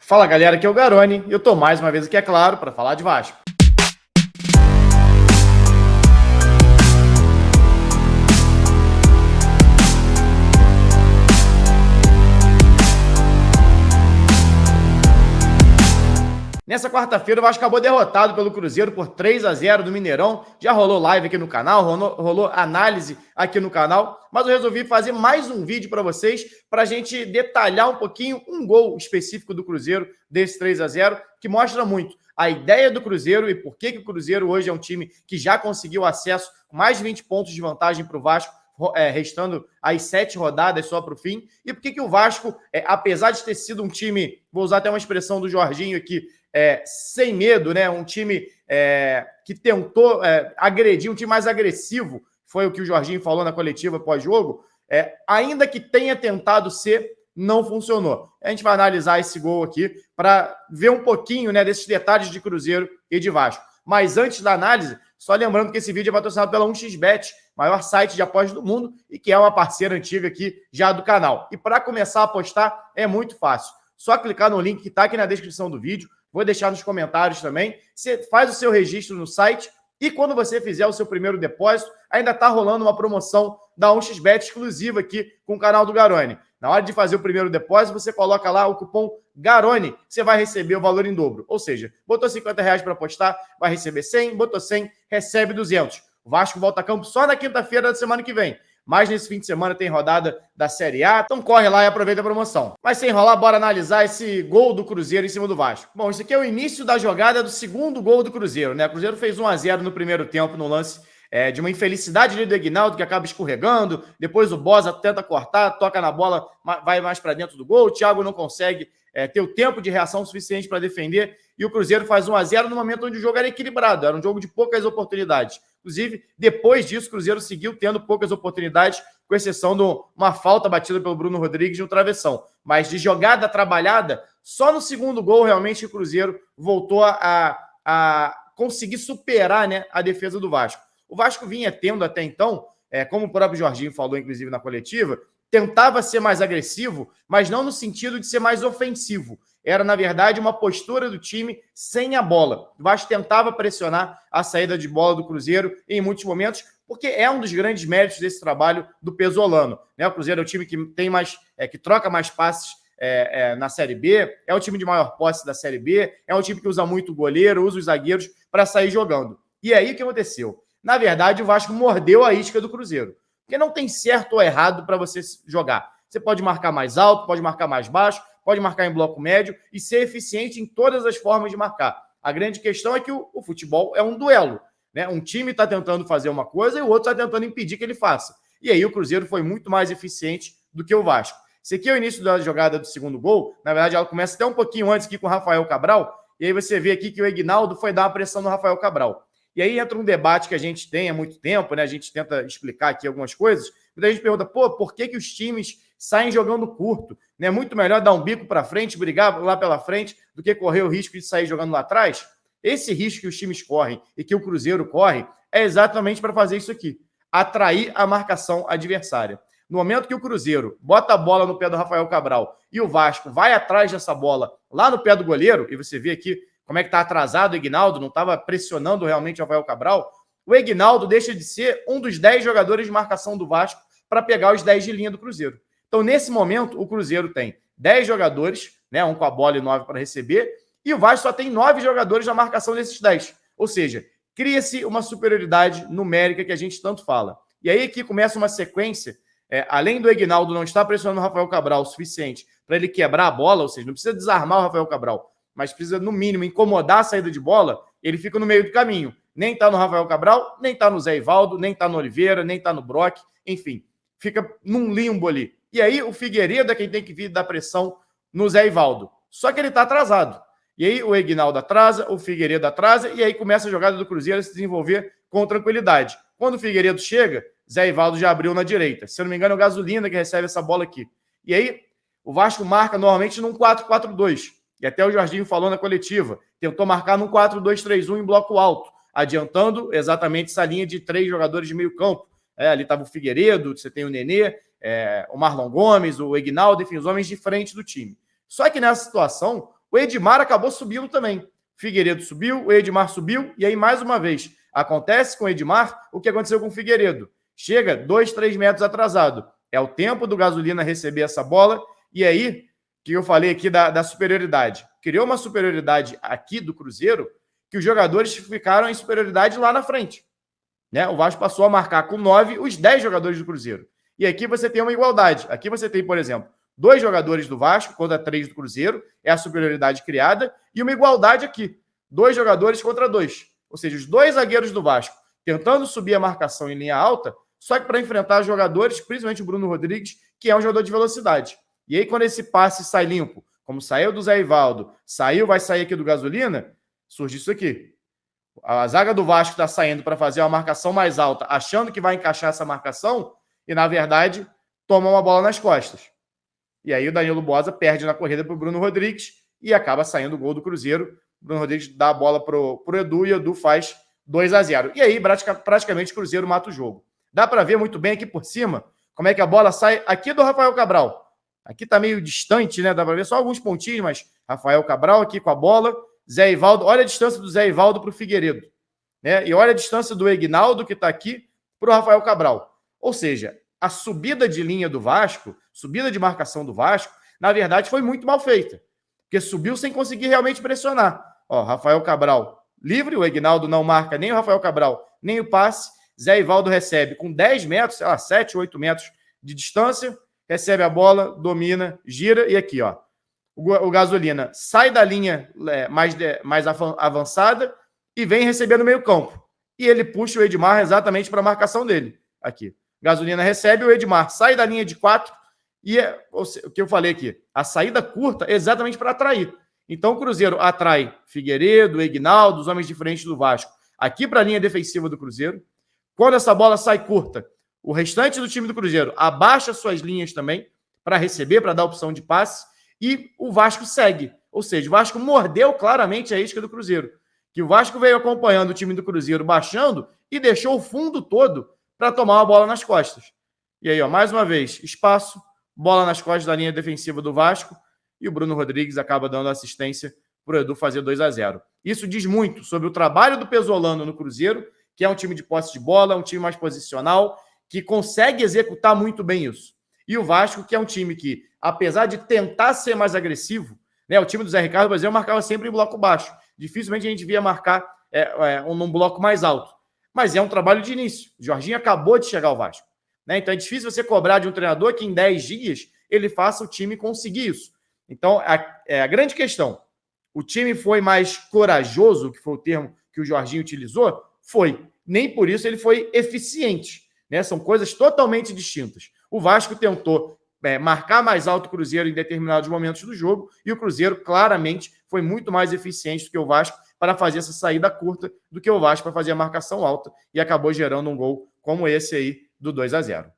Fala galera, aqui é o Garoni e eu tô mais uma vez aqui, é claro, para falar de Vasco. Nessa quarta-feira, o Vasco acabou derrotado pelo Cruzeiro por 3-0 no Mineirão. Já rolou live aqui no canal, rolou análise aqui no canal, mas eu resolvi fazer mais um vídeo para vocês, para a gente detalhar um pouquinho um gol específico do Cruzeiro, desse 3-0, que mostra muito a ideia do Cruzeiro e por que o Cruzeiro hoje é um time que já conseguiu acesso com mais de 20 pontos de vantagem para o Vasco, restando as 7 rodadas só para o fim, e por que o Vasco, apesar de ter sido um time, vou usar até uma expressão do Jorginho aqui, sem medo, né? Um time que tentou agredir, um time mais agressivo, foi o que o Jorginho falou na coletiva pós-jogo, ainda que tenha tentado ser, não funcionou. A gente vai analisar esse gol aqui para ver um pouquinho, né, desses detalhes de Cruzeiro e de Vasco. Mas antes da análise, só lembrando que esse vídeo é patrocinado pela 1xBet, maior site de apostas do mundo e que é uma parceira antiga aqui já do canal. E para começar a apostar é muito fácil. Só clicar no link que está aqui na descrição do vídeo. Vou deixar nos comentários também. Você faz o seu registro no site e quando você fizer o seu primeiro depósito, ainda está rolando uma promoção da 1xBet exclusiva aqui com o canal do Garoni. Na hora de fazer o primeiro depósito, você coloca lá o cupom Garoni, você vai receber o valor em dobro. Ou seja, botou R$50 para apostar, vai receber 100, botou 100, recebe 200. O Vasco volta a campo só na quinta-feira da semana que vem. Mas nesse fim de semana tem rodada da Série A, então corre lá e aproveita a promoção. Mas sem enrolar, bora analisar esse gol do Cruzeiro em cima do Vasco. Bom, isso aqui é o início da jogada do segundo gol do Cruzeiro, né? O Cruzeiro fez 1-0 no primeiro tempo, no lance de uma infelicidade ali do Aguinaldo, que acaba escorregando, depois o Boza tenta cortar, toca na bola, vai mais para dentro do gol, o Thiago não consegue ter o tempo de reação suficiente para defender, e o Cruzeiro faz 1-0 no momento onde o jogo era equilibrado, era um jogo de poucas oportunidades. Inclusive, depois disso, o Cruzeiro seguiu tendo poucas oportunidades, com exceção de uma falta batida pelo Bruno Rodrigues de um travessão. Mas de jogada trabalhada, só no segundo gol, realmente, o Cruzeiro voltou a conseguir superar, né, a defesa do Vasco. O Vasco vinha tendo até então, como o próprio Jorginho falou, inclusive, na coletiva, tentava ser mais agressivo, mas não no sentido de ser mais ofensivo. Era, na verdade, uma postura do time sem a bola. O Vasco tentava pressionar a saída de bola do Cruzeiro em muitos momentos, porque é um dos grandes méritos desse trabalho do Pesolano, né? O Cruzeiro é o time que tem mais, que troca mais passes na Série B, é o time de maior posse da Série B, é um time que usa muito o goleiro, usa os zagueiros para sair jogando. E aí o que aconteceu? Na verdade, o Vasco mordeu a isca do Cruzeiro, porque não tem certo ou errado para você jogar. Você pode marcar mais alto, pode marcar mais baixo, pode marcar em bloco médio e ser eficiente em todas as formas de marcar. A grande questão é que o futebol é um duelo, né? Um time está tentando fazer uma coisa e o outro está tentando impedir que ele faça. E aí o Cruzeiro foi muito mais eficiente do que o Vasco. Esse aqui é o início da jogada do segundo gol. Na verdade, ela começa até um pouquinho antes aqui com o Rafael Cabral. E aí você vê aqui que o Aguinaldo foi dar uma pressão no Rafael Cabral. E aí entra um debate que a gente tem há muito tempo, né? A gente tenta explicar aqui algumas coisas. Muita gente pergunta, por que os times saem jogando curto? Não é muito melhor dar um bico para frente, brigar lá pela frente, do que correr o risco de sair jogando lá atrás? Esse risco que os times correm e que o Cruzeiro corre é exatamente para fazer isso aqui, atrair a marcação adversária. No momento que o Cruzeiro bota a bola no pé do Rafael Cabral e o Vasco vai atrás dessa bola lá no pé do goleiro, e você vê aqui como é que está atrasado o Aguinaldo, não estava pressionando realmente o Rafael Cabral, o Aguinaldo deixa de ser um dos 10 jogadores de marcação do Vasco para pegar os 10 de linha do Cruzeiro. Então, nesse momento, o Cruzeiro tem 10 jogadores, né, um com a bola e 9 para receber, e o Vasco só tem 9 jogadores na marcação desses 10. Ou seja, cria-se uma superioridade numérica que a gente tanto fala. E aí aqui começa uma sequência, além do Aguinaldo não estar pressionando o Rafael Cabral o suficiente para ele quebrar a bola, ou seja, não precisa desarmar o Rafael Cabral, mas precisa, no mínimo, incomodar a saída de bola, ele fica no meio do caminho. Nem está no Rafael Cabral, nem está no Zé Ivaldo, nem está no Oliveira, nem está no Brock, enfim, fica num limbo ali. E aí o Figueiredo é quem tem que vir dar pressão no Zé Ivaldo. Só que ele está atrasado. E aí o Aguinaldo atrasa, o Figueiredo atrasa, e aí começa a jogada do Cruzeiro a se desenvolver com tranquilidade. Quando o Figueiredo chega, Zé Ivaldo já abriu na direita. Se eu não me engano, é o Gasolina que recebe essa bola aqui. E aí o Vasco marca normalmente num 4-4-2. E até o Jorginho falou na coletiva, tentou marcar num 4-2-3-1 em bloco alto, adiantando exatamente essa linha de 3 jogadores de meio campo. Ali estava o Figueiredo, você tem o Nenê, o Marlon Gomes, o Aguinaldo, enfim, os homens de frente do time. Só que nessa situação, O Edmar acabou subindo também. Figueiredo subiu, o Edmar subiu, e aí, mais uma vez, acontece com o Edmar o que aconteceu com o Figueiredo. Chega 2, 3 metros atrasado. É o tempo do Gasolina receber essa bola, e aí, que eu falei aqui da superioridade. Criou uma superioridade aqui do Cruzeiro, que os jogadores ficaram em superioridade lá na frente. Né? O Vasco passou a marcar com 9 os 10 jogadores do Cruzeiro. E aqui você tem uma igualdade. Aqui você tem, por exemplo, 2 jogadores do Vasco contra 3 do Cruzeiro, é a superioridade criada, e uma igualdade aqui, 2 jogadores contra 2. Ou seja, os 2 zagueiros do Vasco tentando subir a marcação em linha alta, só que para enfrentar jogadores, principalmente o Bruno Rodrigues, que é um jogador de velocidade. E aí, quando esse passe sai limpo, como saiu do Zé Ivaldo, vai sair aqui do Gasolina, surge isso aqui. A zaga do Vasco está saindo para fazer uma marcação mais alta, achando que vai encaixar essa marcação, e, na verdade, toma uma bola nas costas. E aí o Danilo Bosa perde na corrida para o Bruno Rodrigues e acaba saindo o gol do Cruzeiro. O Bruno Rodrigues dá a bola para o Edu e o Edu faz 2-0. E aí, praticamente, o Cruzeiro mata o jogo. Dá para ver muito bem aqui por cima como é que a bola sai aqui do Rafael Cabral. Aqui está meio distante, né? Dá para ver só alguns pontinhos, mas Rafael Cabral aqui com a bola. Zé Ivaldo, olha a distância do Zé Ivaldo para o Figueiredo. Né? E olha a distância do Egnaldo, que está aqui, para o Rafael Cabral. Ou seja, a subida de linha do Vasco, subida de marcação do Vasco, na verdade foi muito mal feita. Porque subiu sem conseguir realmente pressionar. Ó, Rafael Cabral livre, o Egnaldo não marca nem o Rafael Cabral, nem o passe. Zé Ivaldo recebe com 10 metros, sei lá, 7, 8 metros de distância, recebe a bola, domina, gira e aqui, ó. O Gasolina sai da linha mais avançada e vem receber no meio campo. E ele puxa o Edmar exatamente para a marcação dele. Aqui. Gasolina recebe, o Edmar sai da linha de 4 e o que eu falei aqui, a saída curta é exatamente para atrair. Então o Cruzeiro atrai Figueiredo, Egnaldo, os homens de frente do Vasco, aqui para a linha defensiva do Cruzeiro. Quando essa bola sai curta, o restante do time do Cruzeiro abaixa suas linhas também para receber, para dar opção de passe, e o Vasco segue. Ou seja, o Vasco mordeu claramente a isca do Cruzeiro. Que o Vasco veio acompanhando o time do Cruzeiro baixando e deixou o fundo todo para tomar uma bola nas costas. E aí, ó, mais uma vez, espaço, bola nas costas da linha defensiva do Vasco e o Bruno Rodrigues acaba dando assistência para o Edu fazer 2-0. Isso diz muito sobre o trabalho do Pesolano no Cruzeiro, que é um time de posse de bola, um time mais posicional, que consegue executar muito bem isso. E o Vasco, que é um time que, apesar de tentar ser mais agressivo, né, o time do Zé Ricardo, por exemplo, marcava sempre em bloco baixo. Dificilmente a gente via marcar num bloco mais alto. Mas é um trabalho de início. O Jorginho acabou de chegar ao Vasco. Né? Então é difícil você cobrar de um treinador que em 10 dias ele faça o time conseguir isso. Então, a grande questão, o time foi mais corajoso, que foi o termo que o Jorginho utilizou? Foi. Nem por isso ele foi eficiente. Né? São coisas totalmente distintas. O Vasco tentou marcar mais alto o Cruzeiro em determinados momentos do jogo e o Cruzeiro claramente foi muito mais eficiente do que o Vasco para fazer essa saída curta do que o Vasco para fazer a marcação alta e acabou gerando um gol como esse aí do 2-0.